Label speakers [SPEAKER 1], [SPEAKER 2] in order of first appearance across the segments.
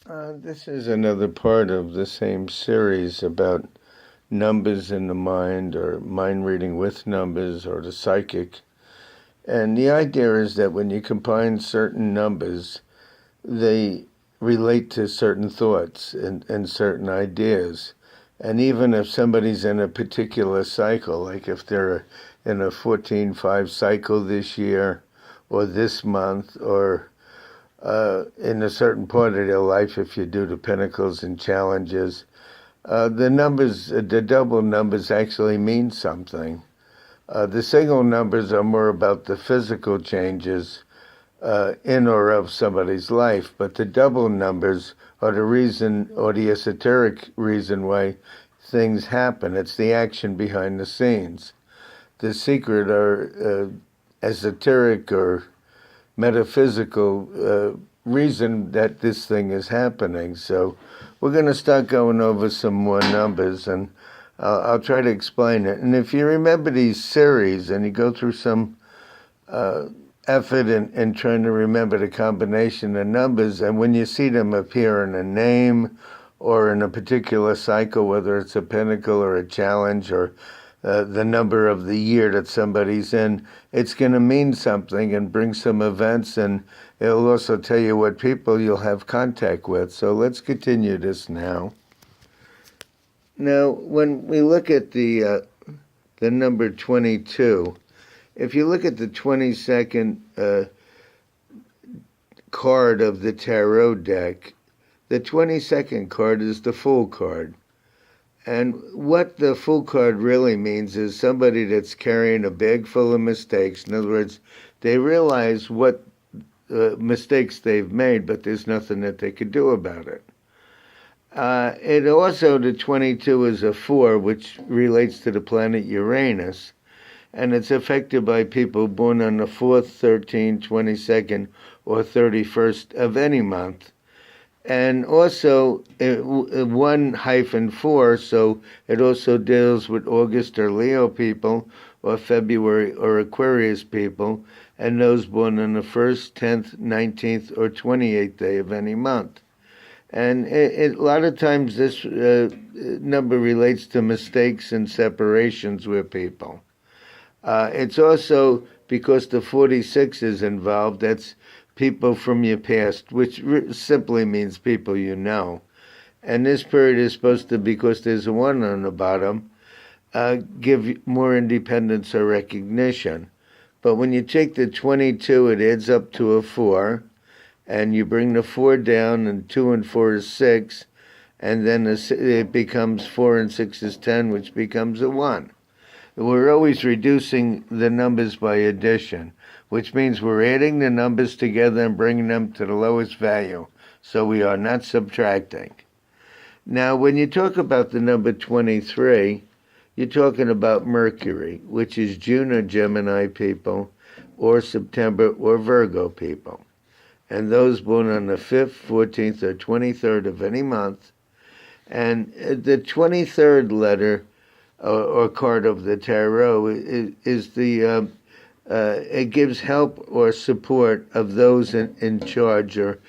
[SPEAKER 1] This is another part of the same series about numbers in the mind or mind reading with numbers or the psychic. And the idea is that when you combine certain numbers, they relate to certain thoughts and certain ideas. And even if somebody's in a particular cycle, like if they're in a 14-5 cycle this year or this month or in a certain part of their life, if you do the pinnacles and challenges, the numbers, the double numbers actually mean something. The single numbers are more about the physical changes in or of somebody's life, but the double numbers are the reason or the esoteric reason why things happen. It's the action behind the scenes. The secret or esoteric or metaphysical reason that this thing is happening. So we're going to start going over some more numbers, and I'll try to explain it. And if you remember these series and you go through some effort in trying to remember the combination of numbers, and when you see them appear in a name or in a particular cycle, whether it's a pinnacle or a challenge or the number of the year that somebody's in, it's going to mean something and bring some events, and it'll also tell you what people you'll have contact with. So let's continue this now. Now, when we look at the number 22, if you look at the 22nd card of the tarot deck, the 22nd card is the Fool card. And what the Fool card really means is somebody that's carrying a bag full of mistakes. In other words, they realize what mistakes they've made, but there's nothing that they could do about it. It also, the 22 is a 4, which relates to the planet Uranus, and it's affected by people born on the 4th, 13th, 22nd, or 31st of any month. And also 1-4, so it also deals with August or Leo people, or February or Aquarius people, and those born on the 1st, 10th, 19th, or 28th day of any month. And a lot of times this number relates to mistakes and separations with people. It's also because the 46 is involved, that's people from your past, which simply means people you know. And this period is supposed to, because there's a 1 on the bottom, give more independence or recognition. But when you take the 22, it adds up to a 4, and you bring the 4 down, and 2 and 4 is 6, and then it becomes 4 and 6 is 10, which becomes a 1. We're always reducing the numbers by addition, which means we're adding the numbers together and bringing them to the lowest value. So we are not subtracting. Now, when you talk about the number 23, you're talking about Mercury, which is June or Gemini people, or September or Virgo people. And those born on the 5th, 14th, or 23rd of any month. And the 23rd letter or card of the tarot is the it gives help or support of those in charge or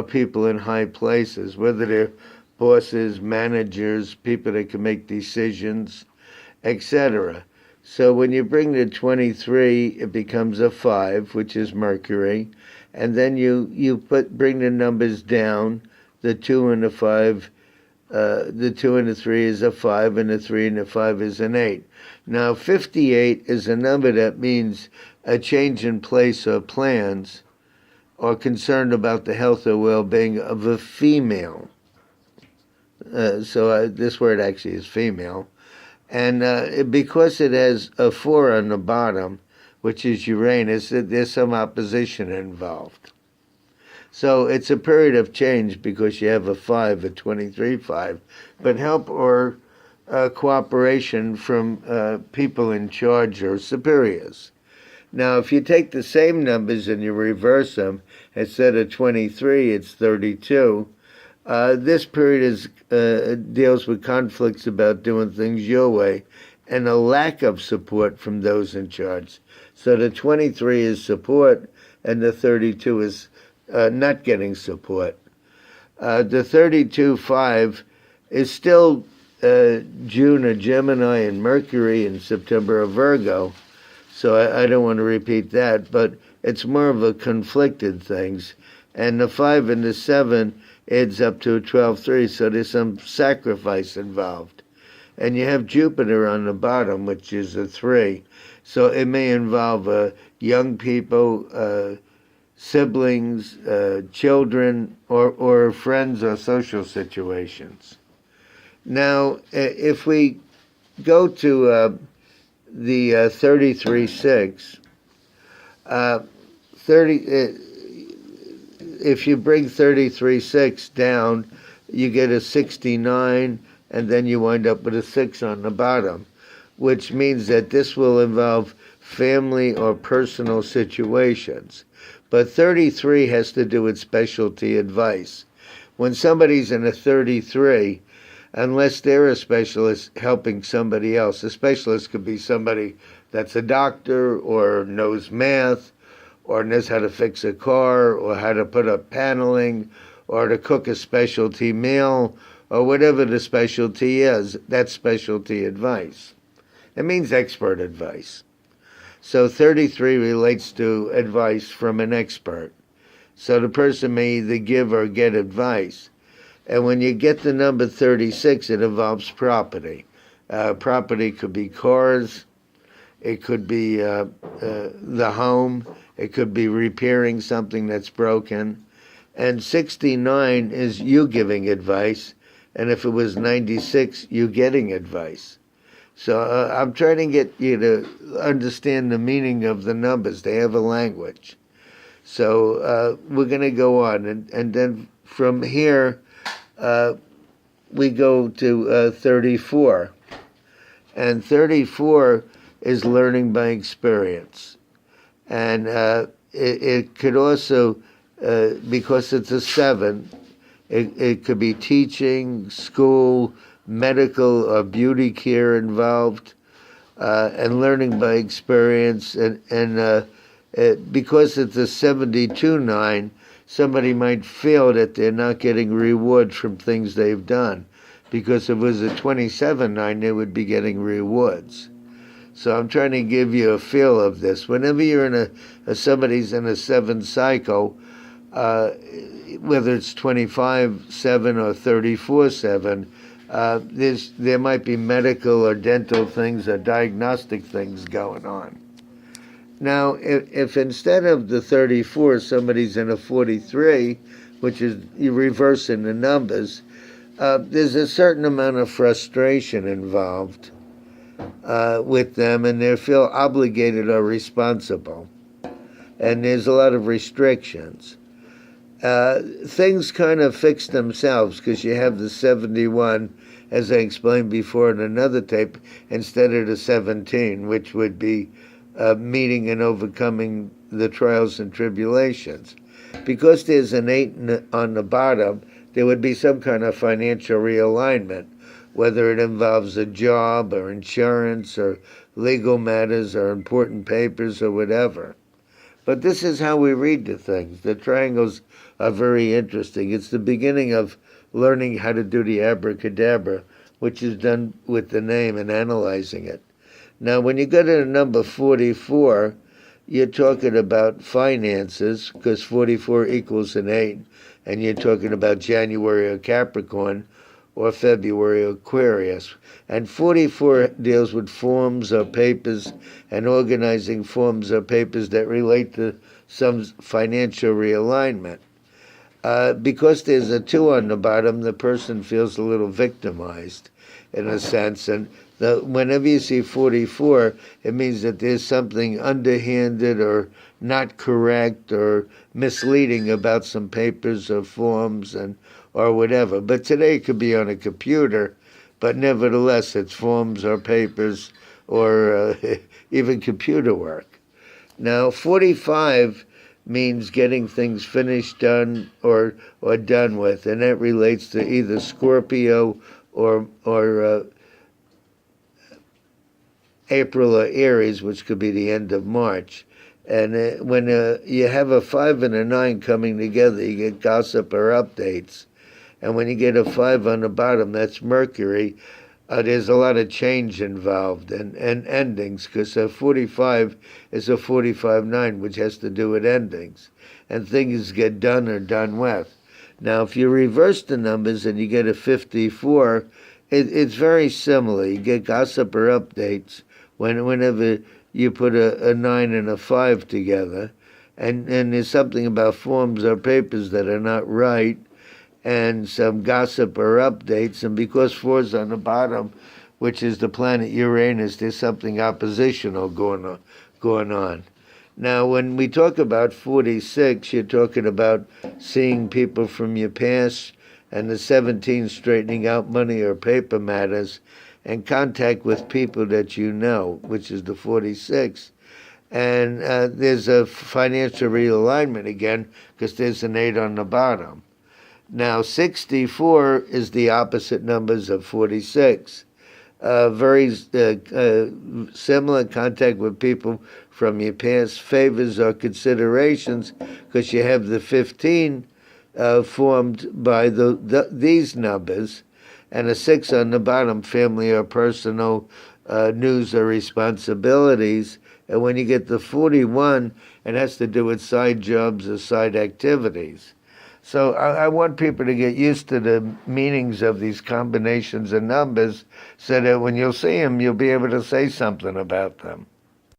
[SPEAKER 1] people in high places, whether they're bosses, managers, people that can make decisions, etc. So when you bring the 23, it becomes a 5, which is Mercury, and then you bring the numbers down, the 2 and the 5. The 2 and the 3 is a 5, and the 3 and the 5 is an 8. Now, 58 is a number that means a change in place or plans, or concerned about the health or well-being of a female. So this word actually is female. And because it has a 4 on the bottom, which is Uranus, there's some opposition involved. So it's a period of change because you have a 5, a 23-5, but help or cooperation from people in charge or superiors. Now, if you take the same numbers and you reverse them, instead of 23, it's 32. This period deals with conflicts about doing things your way and a lack of support from those in charge. So the 23 is support, and the 32 is not getting support. The 32-5 is still June a Gemini and Mercury and September a Virgo. So I don't want to repeat that, but it's more of a conflicted things. And the 5 and the 7 adds up to a 12-3, so there's some sacrifice involved. And you have Jupiter on the bottom, which is a 3. So it may involve young people, siblings, children, or friends or social situations. Now, if we go to the 33-6, 30. If you bring 33-6 down, you get a 69, and then you wind up with a 6 on the bottom, which means that this will involve family or personal situations. But 33 has to do with specialty advice. When somebody's in a 33, unless they're a specialist helping somebody else, a specialist could be somebody that's a doctor or knows math or knows how to fix a car or how to put up paneling or to cook a specialty meal or whatever the specialty is. That's specialty advice. It means expert advice. So 33 relates to advice from an expert. So the person may either give or get advice. And when you get the number 36, it involves property. Property could be cars, it could be the home, it could be repairing something that's broken. And 69 is you giving advice, and if it was 96, you getting advice. So I'm trying to get you to understand the meaning of the numbers. They have a language. So we're going to go on, and then from here, we go to 34. And 34 is learning by experience. And it could also, because it's a 7, it could be teaching, school, medical or beauty care involved, and learning by experience. And because it's a 72-9, somebody might feel that they're not getting rewards from things they've done. Because if it was a 27-9, they would be getting rewards. So I'm trying to give you a feel of this. Whenever you're in somebody's in a 7 cycle, whether it's 25-7 or 34-7, there might be medical or dental things or diagnostic things going on. Now, if instead of the 34, somebody's in a 43, which is you reversing the numbers, there's a certain amount of frustration involved with them, and they feel obligated or responsible. And there's a lot of restrictions. Things kind of fix themselves because you have the 71, as I explained before in another tape, instead of the 17, which would be meeting and overcoming the trials and tribulations. Because there's an 8 on the bottom, there would be some kind of financial realignment, whether it involves a job or insurance or legal matters or important papers or whatever. But this is how we read the things. The triangles are very interesting. It's the beginning of learning how to do the abracadabra, which is done with the name and analyzing it. Now, when you go to the number 44, you're talking about finances, because 44 equals an 8, and you're talking about January or Capricorn or February or Aquarius. And 44 deals with forms or papers and organizing forms or papers that relate to some financial realignment. Because there's a 2 on the bottom, the person feels a little victimized in a sense. And whenever you see 44, it means that there's something underhanded or not correct or misleading about some papers or forms or whatever. But today it could be on a computer, but nevertheless it's forms or papers or even computer work. Now 45 means getting things finished, done, or done with, and that relates to either Scorpio or April or Aries, which could be the end of March. And when you have a 5 and a 9 coming together, you get gossip or updates. And when you get a 5 on the bottom, that's Mercury. There's a lot of change involved and endings, because a 45 is a 45-9, which has to do with endings. And things get done or done with. Now, if you reverse the numbers and you get a 54, it's very similar. You get gossip or updates whenever you put a 9 and a 5 together. And there's something about forms or papers that are not right, and some gossip or updates. And because 4's on the bottom, which is the planet Uranus, there's something oppositional going on. Now, when we talk about 46, you're talking about seeing people from your past, and the 17 straightening out money or paper matters, and contact with people that you know, which is the 46. And there's a financial realignment again, because there's an 8 on the bottom. Now, 64 is the opposite numbers of 46. Very similar contact with people from your past, favors or considerations, because you have the 15 formed by these numbers, and a 6 on the bottom, family or personal news or responsibilities. And when you get the 41, it has to do with side jobs or side activities. So I want people to get used to the meanings of these combinations of numbers, so that when you'll see them, you'll be able to say something about them.